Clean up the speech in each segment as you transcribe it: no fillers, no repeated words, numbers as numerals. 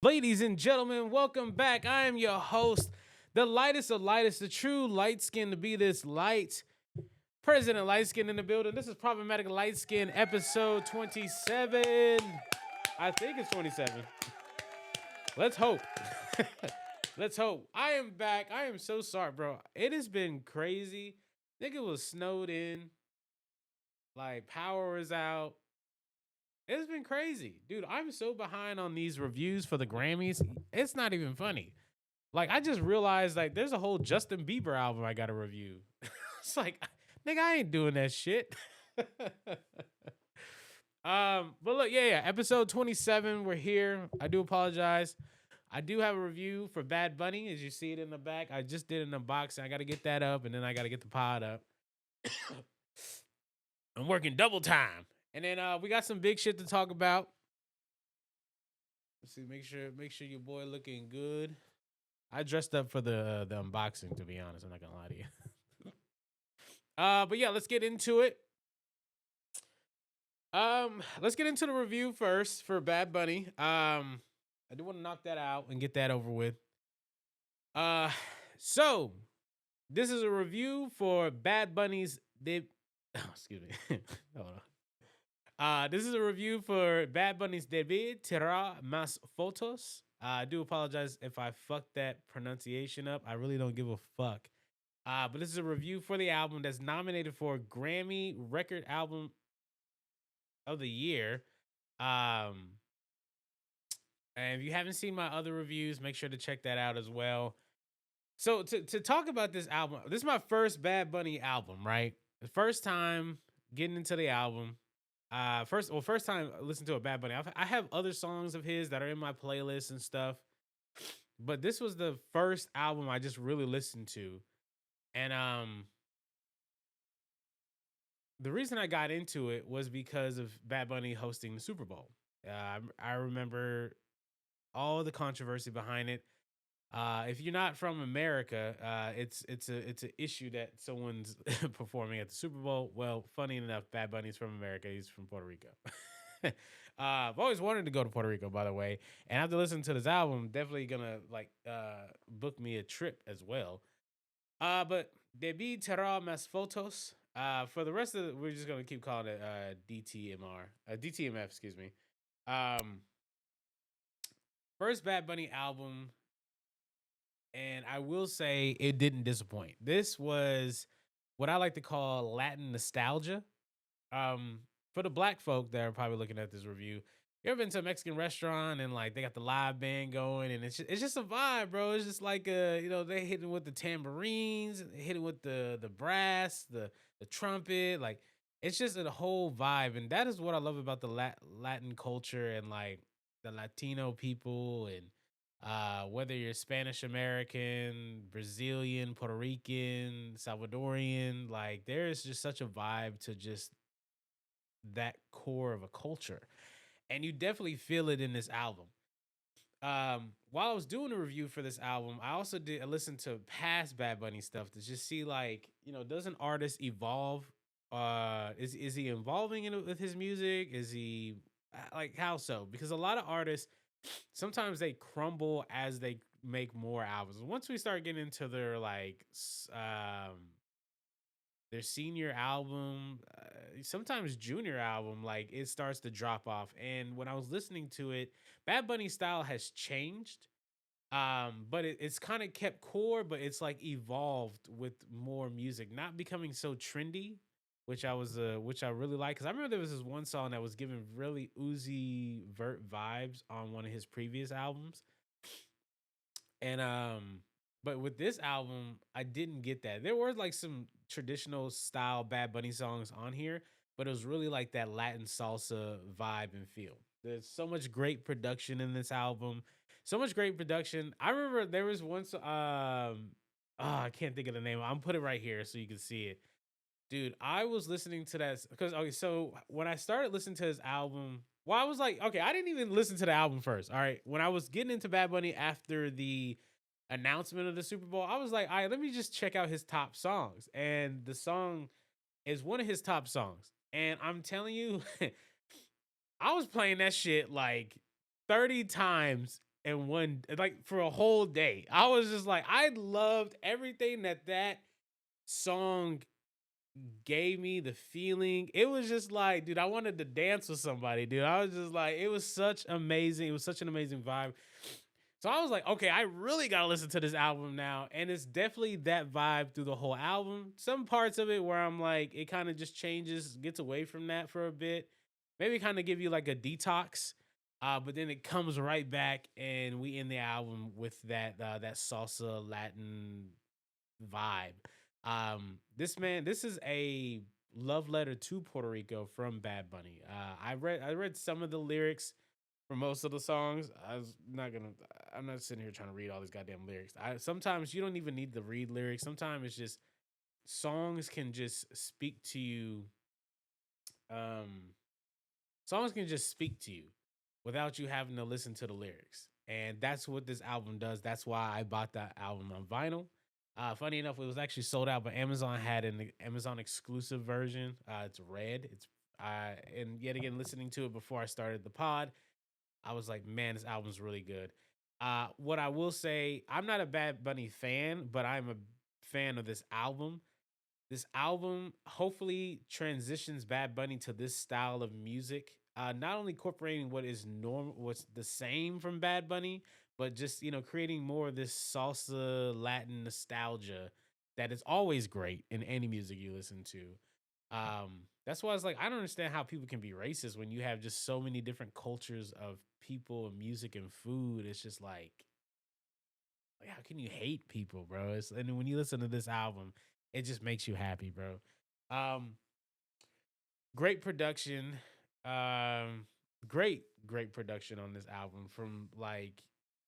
Ladies and gentlemen, welcome back. I am your host, the lightest of lightest, the true light skin to be this light. President Light Skin in the building. This is Problematic Light Skin, episode 27. I think it's 27. Let's hope. Let's hope. I am back. I am so sorry, bro. It has been crazy. Nigga was snowed in. Like, power was out. It's been crazy. Dude, I'm so behind on these reviews for the Grammys. It's not even funny. Like, I just realized, like, there's a whole Justin Bieber album I got to review. It's like, nigga, I ain't doing that shit. But look, yeah, episode 27, we're here. I do apologize. I do have a review for Bad Bunny, as you see it in the back. I just did an unboxing. I got to get that up, and then I got to get the pod up. I'm working double time. And then we got some big shit to talk about. Let's see, make sure your boy looking good. I dressed up for the unboxing, to be honest. I'm not gonna lie to you. But yeah, let's get into it. Let's get into the review first for Bad Bunny. I do want to knock that out and get that over with. So this is a review for Bad Bunny's excuse me. Hold on. This is a review for Bad Bunny's Debí tirar más fotos. I do apologize if I fucked that pronunciation up. I really don't give a fuck. But this is a review for the album that's nominated for Grammy Record Album of the Year. And if you haven't seen my other reviews, make sure to check that out as well. So to talk about this album, this is my first Bad Bunny album, right? The first time getting into the album. First time listening to a Bad Bunny. I have other songs of his that are in my playlist and stuff, but this was the first album I just really listened to, and the reason I got into it was because of Bad Bunny hosting the Super Bowl. I remember all the controversy behind it. If you're not from America, it's an issue that someone's performing at the Super Bowl. Well, funny enough, Bad Bunny's from America. He's from Puerto Rico. I've always wanted to go to Puerto Rico, by the way, and after listening to this album, definitely gonna book me a trip as well. But Debí tirar más fotos. For the rest of it, we're just gonna keep calling it DTMF. Excuse me. Um, First Bad Bunny album. And I will say it didn't disappoint. This was what I like to call Latin nostalgia. For the black folk that are probably looking at this review, you ever been to a Mexican restaurant and like they got the live band going and it's just a vibe, bro. It's just like they hitting with the tambourines, hitting with the brass, the trumpet, like it's just a whole vibe, and that is what I love about the Latin culture and like the Latino people and whether you're Spanish American, Brazilian, Puerto Rican, Salvadorian, like there is just such a vibe to just that core of a culture. And you definitely feel it in this album. While I was doing a review for this album, I also did listen to past Bad Bunny stuff to just see like, does an artist evolve? Is he evolving with his music? Is he like how so? Because a lot of artists sometimes they crumble as they make more albums. Once we start getting into their senior album, sometimes junior album, like it starts to drop off. And when I was listening to it, Bad Bunny style has changed. But it's kind of kept core, but it's like evolved with more music, not becoming so trendy, which I really like. Cause I remember there was this one song that was giving really Uzi Vert vibes on one of his previous albums. And but with this album, I didn't get that. There were like some traditional style Bad Bunny songs on here, but it was really like that Latin salsa vibe and feel. There's so much great production in this album. So much great production. I remember there was once I can't think of the name. I'm put it right here so you can see it. Dude, I was listening to that because okay, so when I started listening to his album, well, I was like, okay, I didn't even listen to the album first. All right. When I was getting into Bad Bunny after the announcement of the Super Bowl, I was like, all right, let me just check out his top songs. And the song is one of his top songs. And I'm telling you, I was playing that shit like 30 times in one, like for a whole day. I was just like, I loved everything that song gave me, the feeling. It was just like, dude, I wanted to dance with somebody, dude. I was just like, it was such an amazing vibe. So I was like, okay, I really gotta listen to this album now. And it's definitely that vibe through the whole album. Some parts of it where I'm like, it kind of just changes, gets away from that for a bit. Maybe kind of give you like a detox. But then it comes right back and we end the album with that salsa Latin vibe. This is a love letter to Puerto Rico from Bad Bunny. I read some of the lyrics for most of the songs. I'm not sitting here trying to read all these goddamn lyrics. I Sometimes you don't even need to read lyrics. Sometimes it's just songs can just speak to you. Um Songs can just speak to you without you having to listen to the lyrics. And that's what this album does. That's why I bought that album on vinyl. Funny enough, it was actually sold out, but Amazon had an Amazon exclusive version. It's red. And yet again, listening to it before I started the pod, I was like, man, this album's really good. What I will say, I'm not a Bad Bunny fan, but I'm a fan of this album hopefully transitions Bad Bunny to this style of music. Not only incorporating what is normal, what's the same from Bad Bunny, but just creating more of this salsa Latin nostalgia that is always great in any music you listen to. That's why it's like I don't understand how people can be racist when you have just so many different cultures of people and music and food. It's just like, how can you hate people, bro? And when you listen to this album, it just makes you happy, bro. Um, Great production. Um, great production on this album from like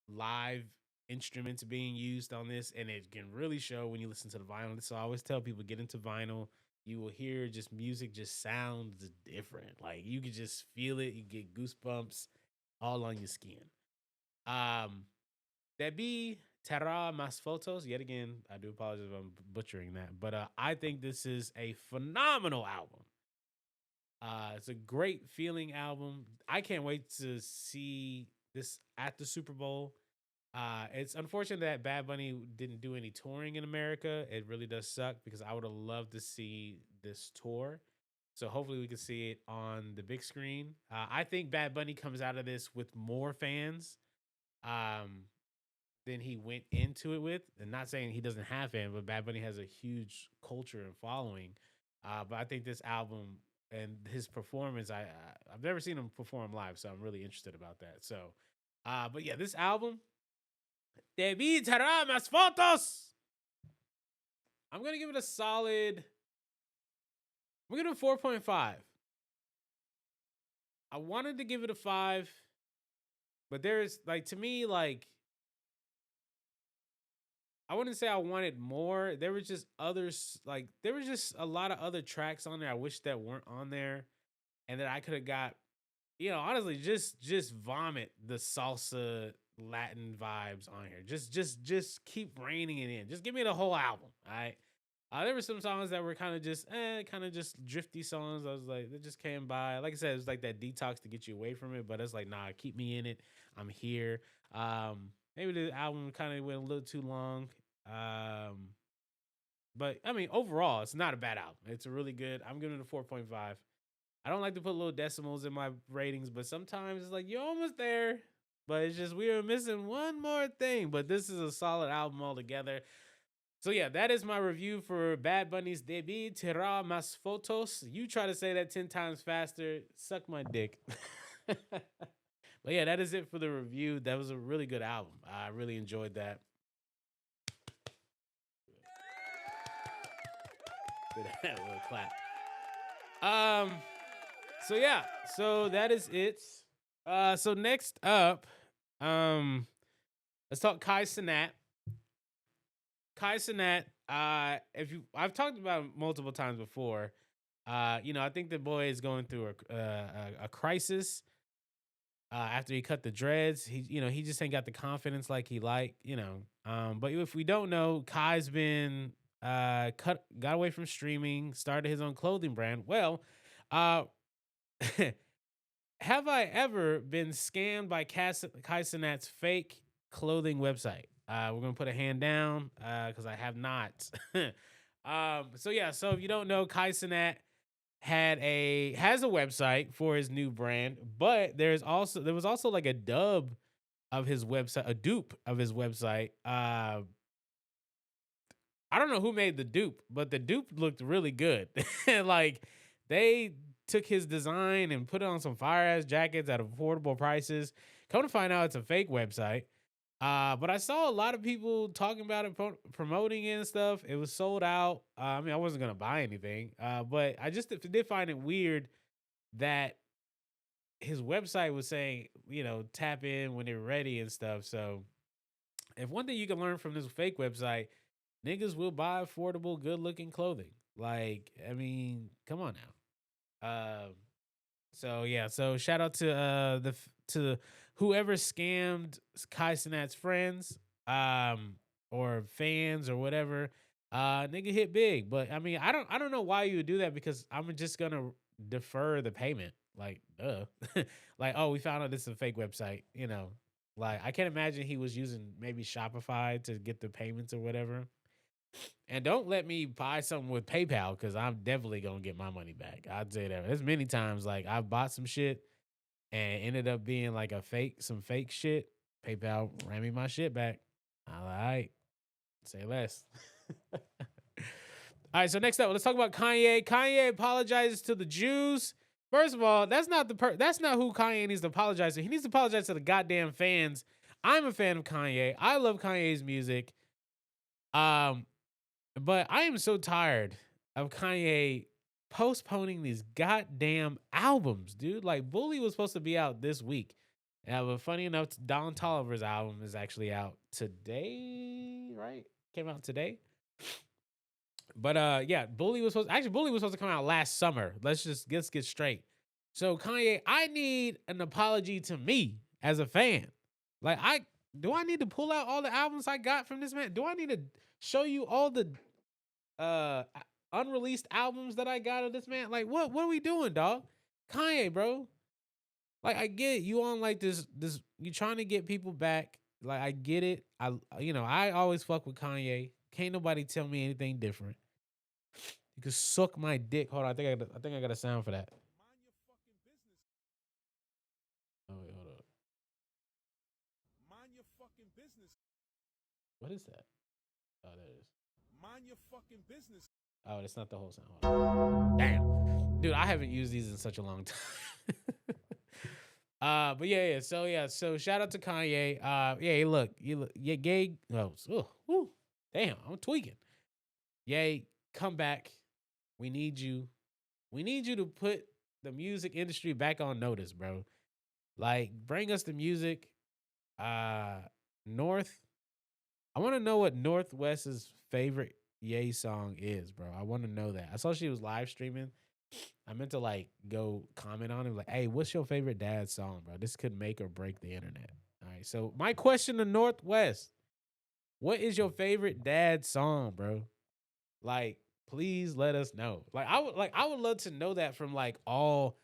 live instruments being used on this, and it can really show when you listen to the vinyl. So I always tell people get into vinyl. You will hear just music just sounds different. Like you can just feel it. You get goosebumps all on your skin. Um, Debbie Terra Mas Photos. Yet again, I do apologize if I'm butchering that, but I think this is a phenomenal album. It's a great feeling album. I can't wait to see this at the Super Bowl. It's unfortunate that Bad Bunny didn't do any touring in America. It really does suck because I would have loved to see this tour. So hopefully we can see it on the big screen. I think Bad Bunny comes out of this with more fans. Um, than he went into it with. And not saying he doesn't have fans, but Bad Bunny has a huge culture and following. But I think this album and his performance, I've never seen him perform live, so I'm really interested about that. So, but yeah, this album, Te vi tirar más fotos. I'm gonna give it a solid. I'm gonna give it a 4.5. I wanted to give it a 5, but there's like to me like I wouldn't say I wanted more. There was just others like there was just a lot of other tracks on there I wish that weren't on there and that I could have got, honestly just vomit the salsa Latin vibes on here. Just keep reining it in. Just give me the whole album. All right. There were some songs that were kind of just drifty songs. I was like, they just came by. Like I said, it was like that detox to get you away from it. But it's like, nah, keep me in it. I'm here. Maybe the album kind of went a little too long. Um, but I mean, overall, it's not a bad album. It's a really good. I'm giving it a 4.5. I don't like to put little decimals in my ratings, but sometimes it's like you're almost there. But it's just we are missing one more thing. But this is a solid album altogether. So yeah, that is my review for Bad Bunny's debut, Tira Mas Fotos. You try to say that 10 times faster, suck my dick. But yeah, that is it for the review. That was a really good album. I really enjoyed that. Good little clap. Um, so yeah, so that is it. So next up, um, let's talk Kai Cenat. Kai Cenat, if you, I've talked about him multiple times before. I think the boy is going through a crisis. After he cut the dreads, he just ain't got the confidence like he like, But if we don't know, Kai's been got away from streaming, started his own clothing brand. Well, uh, have I ever been scammed by Kai Cenat's fake clothing website? We're gonna put a hand down because I have not. So yeah, so if you don't know, Kai Cenat has a website for his new brand, but there was also like a dub of his website, a dupe of his website. I don't know who made the dupe, but the dupe looked really good. Like they took his design and put it on some fire ass jackets at affordable prices. Come to find out, it's a fake website. But I saw a lot of people talking about it, promoting it and stuff. It was sold out. I mean, I wasn't gonna buy anything, but I just did find it weird that his website was saying, tap in when they're ready and stuff. So, if one thing you can learn from this fake website, niggas will buy affordable, good looking clothing. Like, I mean, come on now. So yeah, so shout out to to whoever scammed Kai Cenat's friends, or fans or whatever. Nigga hit big, but I mean, I don't know why you would do that because I'm just gonna defer the payment. Like, duh. Like, oh, we found out this is a fake website. Like I can't imagine he was using maybe Shopify to get the payments or whatever. And don't let me buy something with PayPal because I'm definitely gonna get my money back. I'd say that. There's many times like I've bought some shit and ended up being like some fake shit. PayPal ran me my shit back. All right, say less. All right, so next up, let's talk about Kanye. Kanye apologizes to the Jews. First of all, that's not who Kanye needs to apologize to. He needs to apologize to the goddamn fans. I'm a fan of Kanye. I love Kanye's music. Um, But I am so tired of Kanye postponing these goddamn albums, dude. Like Bully was supposed to be out this week. But funny enough, Don Tolliver's album is actually out today, right? Came out today. But yeah, Bully was supposed to come out last summer. Let's get straight. So Kanye, I need an apology to me as a fan. Like I need to pull out all the albums I got from this man? Do I need to show you all the uh unreleased albums that I got of this man? Like what are we doing, dog? Kanye, bro. Like I get it. You on like this you trying to get people back. Like I get it. I always fuck with Kanye. Can't nobody tell me anything different. You can suck my dick. Hold on, I think I got a sound for that. Oh wait, hold up. Mind your fucking business. What is that? Oh, there it is. Mind your fucking business. Oh, that's not the whole sound. Hold on. Damn. Dude, I haven't used these in such a long time. But so shout out to Kanye. Yeah, look, yeah, gay. Woo, damn, I'm tweaking. Yay, come back. We need you. We need you to put the music industry back on notice, bro. Like, bring us the music. North. I want to know what Northwest's favorite Ye song is, bro. I want to know that. I saw she was live streaming. I meant to like go comment on it, like, hey, what's your favorite dad song, bro? This could make or break the internet. All right. So my question to Northwest: what is your favorite dad song, bro? Like, please let us know. I would love to know that from like all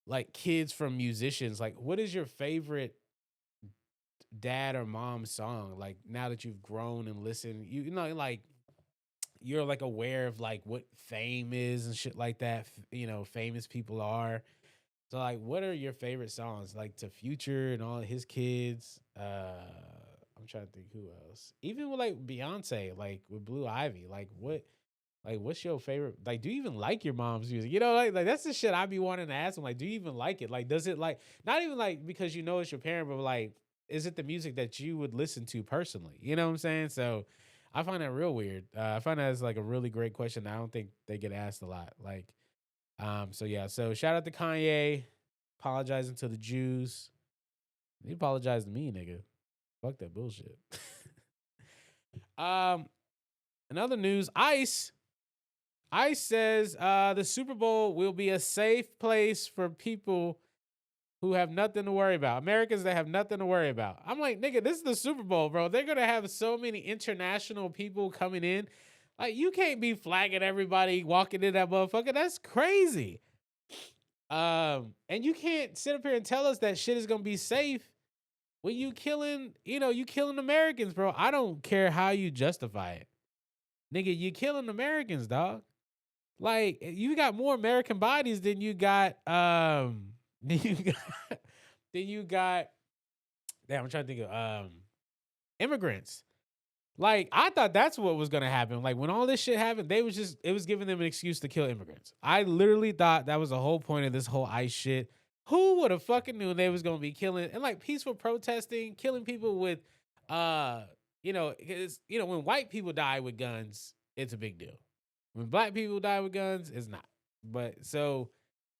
like kids from musicians. Like, what is your favorite dad or mom song? Like now that you've grown and listened, you know, like you're like aware of like what fame is and shit like that. Famous people are. So like, what are your favorite songs? Like to Future and all his kids. I'm trying to think who else. Even with like Beyonce, like with Blue Ivy. Like what? Like what's your favorite? Like, do you even like your mom's music? Like that's the shit I be wanting to ask them. Like, do you even like it? Like, does it like not even like because you know it's your parent, but like, is it the music that you would listen to personally? You know what I'm saying? So I find that real weird. I find that as like a really great question. I don't think they get asked a lot. Like, so yeah. So shout out to Kanye, apologizing to the Jews. He apologized to me, nigga. Fuck that bullshit. um, in other news, Ice says the Super Bowl will be a safe place for people who have nothing to worry about. Americans that have nothing to worry about. I'm like, nigga, this is the Super Bowl, bro. They're gonna have so many international people coming in. Like, you can't be flagging everybody walking in that motherfucker. That's crazy. And you can't sit up here and tell us that shit is gonna be safe when you killing, you killing Americans, bro. I don't care how you justify it. Nigga, you killing Americans, dog. Like you got more American bodies than you got than you got than you got damn, I'm trying to think of immigrants. Like I thought that's what was gonna happen. Like when all this shit happened, it was giving them an excuse to kill immigrants. I literally thought that was the whole point of this whole ICE shit. Who would have fucking knew they was gonna be killing and like peaceful protesting, killing people with when white people die with guns, it's a big deal. When black people die with guns, it's not. But so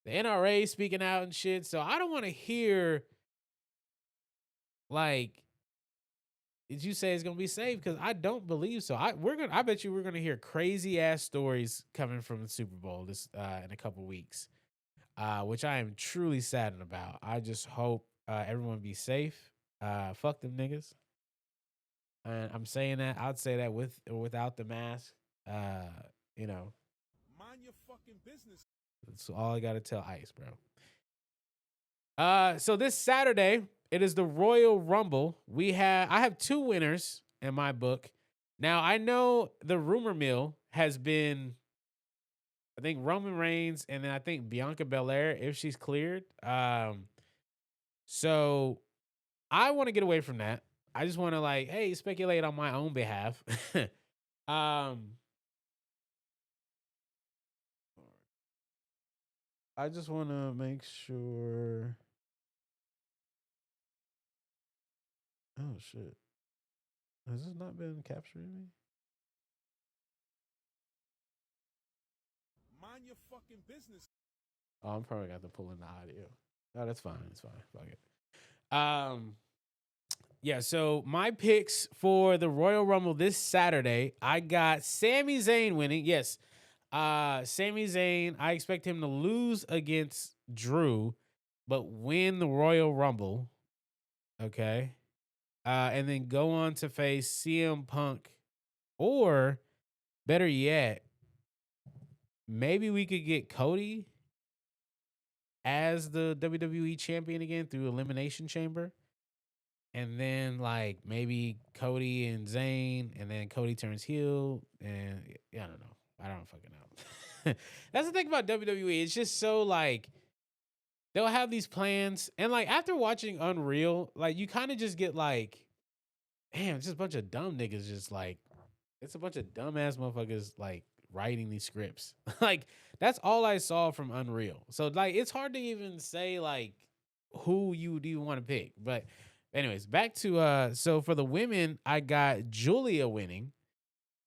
the NRA speaking out and shit. So I don't want to hear like did you say it's gonna be safe? Because I don't believe so. I bet you we're gonna hear crazy ass stories coming from the Super Bowl this in a couple weeks, which I am truly saddened about. I just hope everyone be safe. Fuck them niggas. And I'm saying that I'd say that with or without the mask. You know, Mind your fucking business. that's all I gotta tell ICE, bro. So this Saturday, it is the Royal Rumble. I have two winners in my book. Now I know the rumor mill has been, I think Roman Reigns, and then I think Bianca Belair if she's cleared. So I want to get away from that. I just want to like, hey, speculate on my own behalf. um, I just want to make sure. Oh shit. Has this not been capturing me? Mind your fucking business. Oh, I'm probably got to pull in the audio. No, that's fine. It's fine. Fuck it. Yeah, so my picks for the Royal Rumble this Saturday, I got Sami Zayn winning. Yes. Sami Zayn, I expect him to lose against Drew, but win the Royal Rumble. Okay. And then go on to face CM Punk, or better yet, maybe we could get Cody as the WWE champion again through Elimination Chamber. And then like maybe Cody and Zayn, and then Cody turns heel, and yeah, I don't know. I don't fucking know. That's the thing about WWE. It's just so like they'll have these plans, and like after watching Unreal, like you kind of just get like, damn, it's just a bunch of dumb niggas. Just like it's a bunch of dumbass motherfuckers like writing these scripts. Like that's all I saw from Unreal. So like it's hard to even say like who you do you want to pick. But anyways, back to so for the women, I got Julia winning.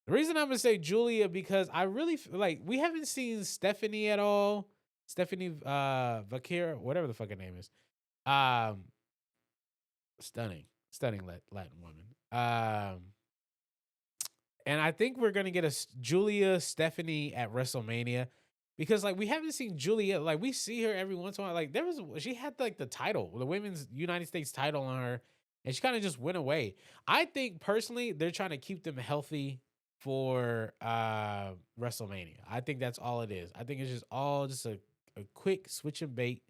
The reason I'm gonna say Julia because I really like we haven't seen Stephanie at all. Stephanie Vakira, whatever the fuck her name is. Um stunning Latin woman. And I think we're gonna get Julia Stephanie at WrestleMania because like we haven't seen Julia, like we see her every once in a while. Like she had like the title, the women's United States title on her, and she kind of just went away. I think personally they're trying to keep them healthy for WrestleMania. I think that's all it is. I think it's just all just a quick switch and bait.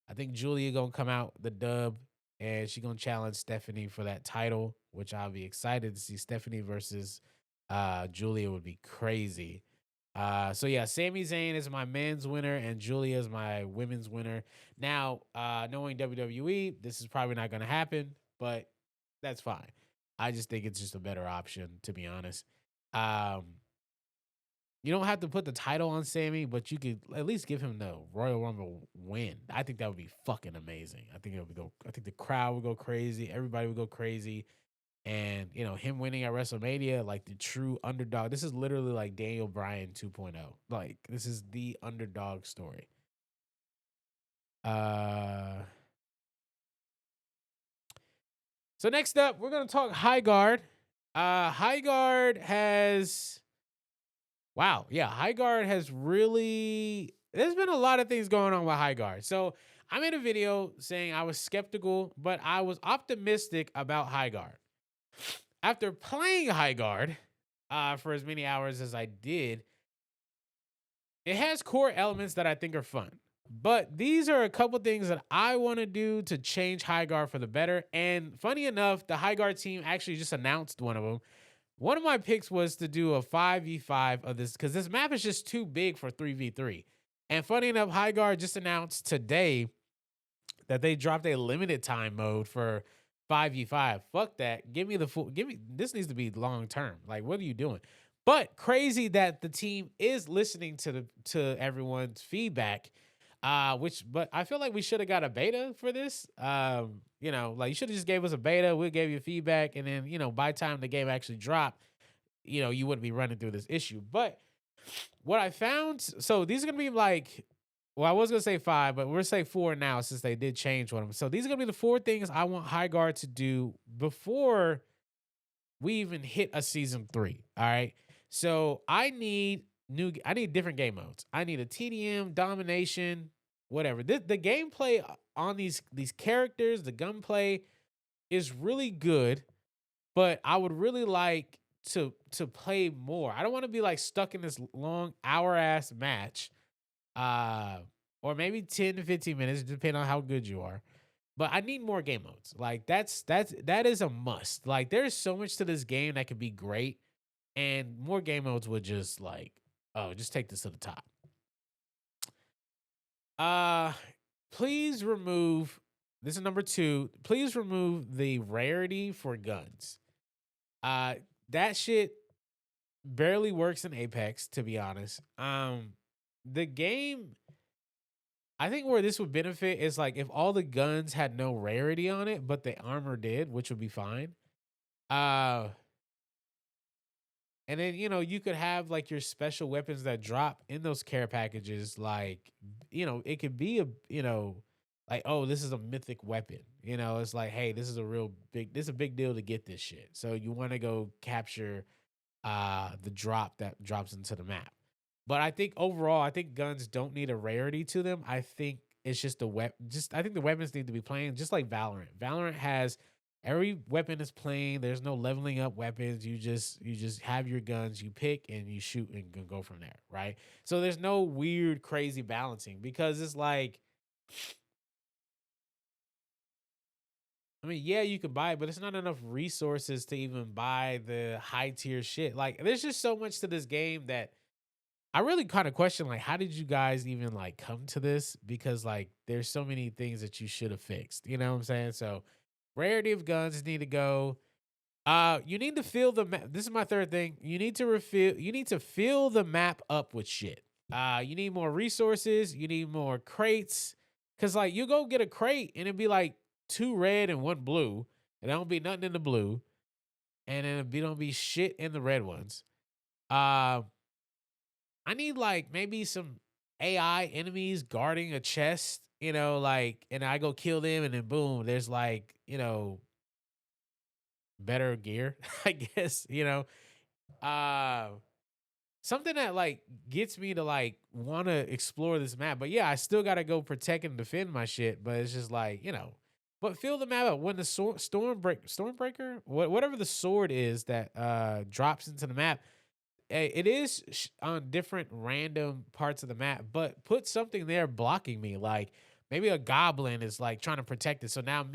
I think Julia gonna come out the dub and she gonna challenge Stephanie for that title, which I'll be excited to see Stephanie versus Julia would be crazy. So yeah, Sami Zayn is my men's winner and Julia is my women's winner. Now, knowing WWE, this is probably not going to happen, but that's fine. I just think it's just a better option, to be honest. Um, you don't have to put the title on Sammy, but you could at least give him the Royal Rumble win. I think that would be fucking amazing. I think it would go. I think the crowd would go crazy. Everybody would go crazy. And him winning at WrestleMania, like the true underdog. This is literally like Daniel Bryan 2.0. Like this is the underdog story. So next up, we're gonna talk Highguard. Highguard has, wow, yeah, Highguard has really. There's been a lot of things going on with Highguard. So I made a video saying I was skeptical, but I was optimistic about Highguard. After playing Highguard for as many hours as I did, it has core elements that I think are fun. But these are a couple things that I want to do to change Highguard for the better. And funny enough, the Highguard team actually just announced one of them. One of my picks was to do a 5v5 of this because this map is just too big for 3v3. And funny enough, Highguard just announced today that they dropped a limited time mode for 5v5. Fuck that. Give me the full give me this needs to be long term. Like, what are you doing? But crazy that the team is listening to everyone's feedback. Which but I feel like we should have got a beta for this. Like you should have just gave us a beta, we gave you feedback, and then by the time the game actually dropped, you wouldn't be running through this issue. But what I found, so these are gonna be like, well, I was gonna say five, but we're saying four now since they did change one of them. So these are gonna be the four things I want Highguard to do before we even hit a season 3. All right. So I need different game modes. I need a TDM, domination, whatever. The gameplay on these characters, the gunplay is really good, but I would really like to play more. I don't want to be like stuck in this long hour ass match. Uh or maybe 10 to 15 minutes, depending on how good you are. But I need more game modes. Like that is a must. Like there's so much to this game that could be great, and more game modes would just like, oh, just take this to the top. Uh Please remove, this is number 2. Please remove the rarity for guns. Uh that shit barely works in Apex, to be honest. The game, I think where this would benefit is like if all the guns had no rarity on it, but the armor did, which would be fine. Uh and then you could have like your special weapons that drop in those care packages, like it could be a like, oh, this is a mythic weapon. It's like, hey, this is a big deal to get this shit. So you want to go capture the drop that drops into the map. But I think overall, I think guns don't need a rarity to them. I think it's just I think the weapons need to be plain, just like Valorant. Valorant has every weapon is plain. There's no leveling up weapons. You just have your guns, you pick and you shoot and can go from there, right? So there's no weird, crazy balancing because it's like, I mean, yeah, you could buy it, but it's not enough resources to even buy the high tier shit. Like, there's just so much to this game that I really kind of question, like, how did you guys even like come to this? Because like, there's so many things that you should have fixed. You know what I'm saying? So, rarity of guns need to go. You need to fill the map. This is my third thing. You need to refill. You need to fill the map up with shit. You need more resources. You need more crates. Cause like you go get a crate and it'd be like 2 red and 1 blue, and there don't be nothing in the blue, and then it don't be shit in the red ones. Uh, I need like maybe some AI enemies guarding a chest, like, and I go kill them, and then boom, there's like, better gear, I guess, Uh, something that like gets me to like want to explore this map. But yeah, I still got to go protect and defend my shit. But it's just like, but fill the map up when the Stormbreaker, whatever the sword is that drops into the map. It is on different random parts of the map, but put something there blocking me. Like maybe a goblin is like trying to protect it. So now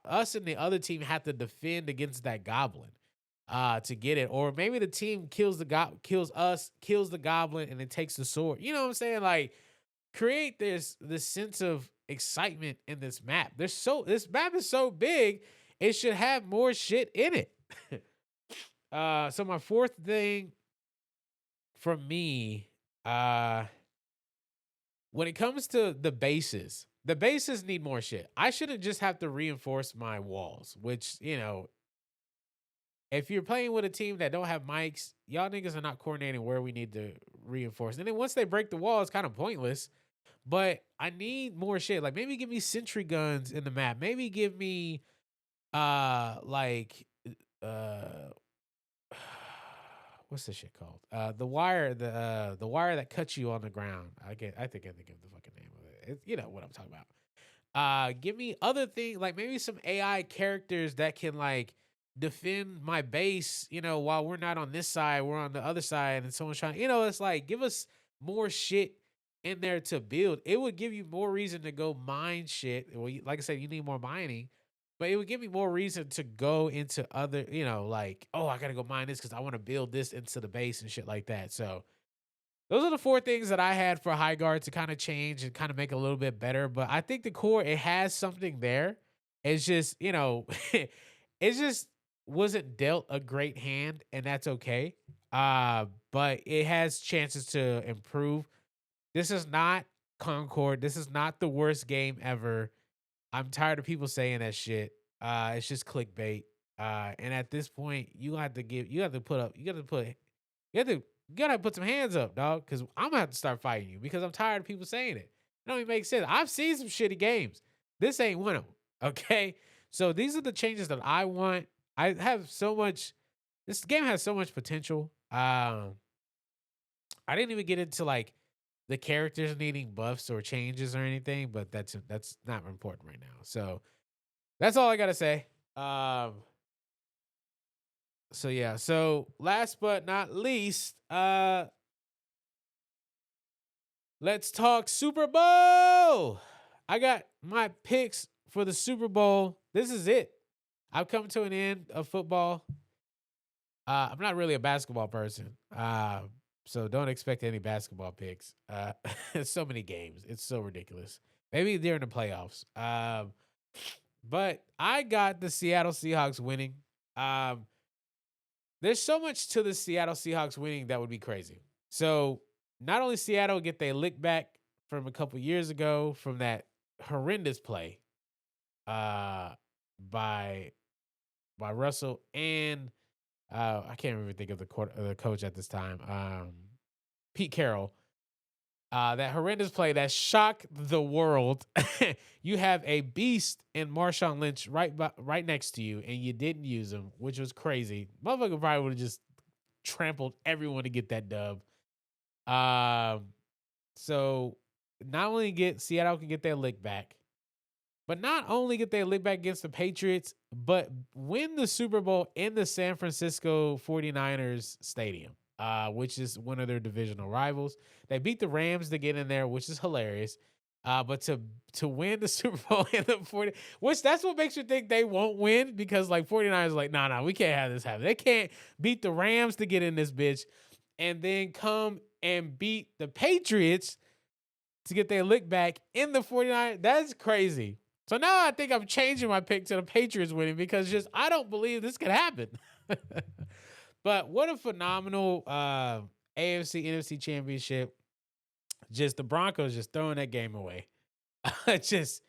us and the other team have to defend against that goblin to get it. Or maybe the team kills kills us, kills the goblin, and it takes the sword. You know what I'm saying? Like create this sense of excitement in this map. This map is so big, it should have more shit in it. So my fourth thing for me, when it comes to the bases need more shit. I shouldn't just have to reinforce my walls, which, if you're playing with a team that don't have mics, y'all niggas are not coordinating where we need to reinforce. And then once they break the wall, it's kind of pointless. But I need more shit. Like maybe give me sentry guns in the map. Maybe give me like what's this shit called? The wire that cuts you on the ground. I think of the fucking name of it. You know what I'm talking about. Give me other things, like maybe some AI characters that can like defend my base, while we're not on this side, we're on the other side, and someone's trying, it's like give us more shit in there to build. It would give you more reason to go mine shit. Well, like I said, you need more mining, but it would give me more reason to go into other, like, oh, I gotta go mine this because I want to build this into the base and shit like that. So those are the four things that I had for Highguard to kind of change and kind of make it a little bit better. But I think the core, it has something there. It's just, it just wasn't dealt a great hand, and that's okay. But it has chances to improve. This is not Concord. This is not the worst game ever. I'm tired of people saying that shit. It's just clickbait. And at this point, you have to put up, you have to, you gotta put some hands up, dog. Because I'm gonna have to start fighting you because I'm tired of people saying it. It don't even make sense. I've seen some shitty games. This ain't one of them. Okay, so these are the changes that I want. I have so much. This game has so much potential. I didn't even get into like the characters needing buffs or changes or anything, but that's not important right now. So that's all I gotta say. So yeah. So last but not least, let's talk Super Bowl. I got my picks for the Super Bowl. This is it. I've come to an end of football. I'm not really a basketball person. So don't expect any basketball picks. So many games. It's so ridiculous. Maybe during the playoffs. But I got the Seattle Seahawks winning. Um, there's so much to the Seattle Seahawks winning that would be crazy. So not only Seattle get their lick back from a couple years ago from that horrendous play uh by Russell and I can't even think of the coach at this time. Pete Carroll. That horrendous play that shocked the world. You have a beast in Marshawn Lynch right next to you, and you didn't use him, which was crazy. Motherfucker probably would have just trampled everyone to get that dub. So not only get Seattle can get their lick back, but not only get their lick back against the Patriots, but win the Super Bowl in the San Francisco 49ers stadium, which is one of their divisional rivals. They beat the Rams to get in there, which is hilarious. But to win the Super Bowl in the 40, which that's what makes you think they won't win because like 49ers like, nah, we can't have this happen. They can't beat the Rams to get in this bitch and then come and beat the Patriots to get their lick back in the 49ers. That's crazy. So now I think I'm changing my pick to the Patriots winning because just I don't believe this could happen. But what a phenomenal AFC NFC championship. Just the Broncos just throwing that game away. Just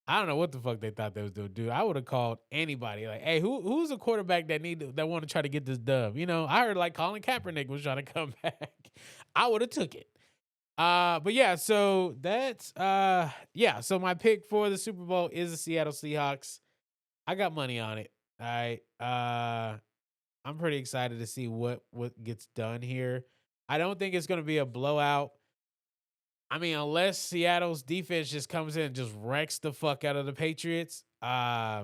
I don't know what the fuck they thought they was doing, dude. I would have called anybody like, hey, who's a quarterback that want to try to get this dub? I heard like Colin Kaepernick was trying to come back. I would have took it. But yeah, so that's yeah. So my pick for the Super Bowl is the Seattle Seahawks. I got money on it. All right. I'm pretty excited to see what gets done here. I don't think it's gonna be a blowout. I mean, unless Seattle's defense just comes in and just wrecks the fuck out of the Patriots. I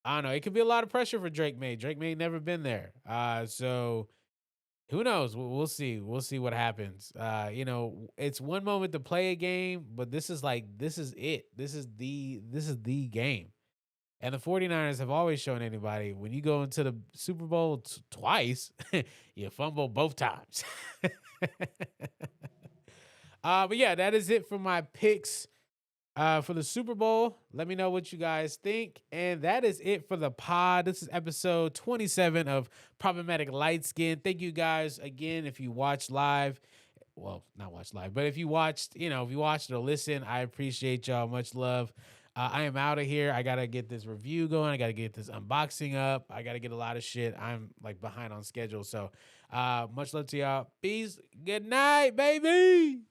don't know. It could be a lot of pressure for Drake May. Drake May never been there. So who knows? We'll see. We'll see what happens. It's one moment to play a game, but this is it. This is the game. And the 49ers have always shown anybody when you go into the Super Bowl twice, you fumble both times. But yeah, that is it for my picks for the Super Bowl. Let me know what you guys think. And that is it for the pod. This is episode 27 of Problematic LightSkin. Thank you guys again. If you watch live, well, not watch live, but if you watched, if you watched or listen, I appreciate y'all. Much love. I am out of here. I got to get this review going. I got to get this unboxing up. I got to get a lot of shit. I'm like behind on schedule. So much love to y'all. Peace. Good night, baby.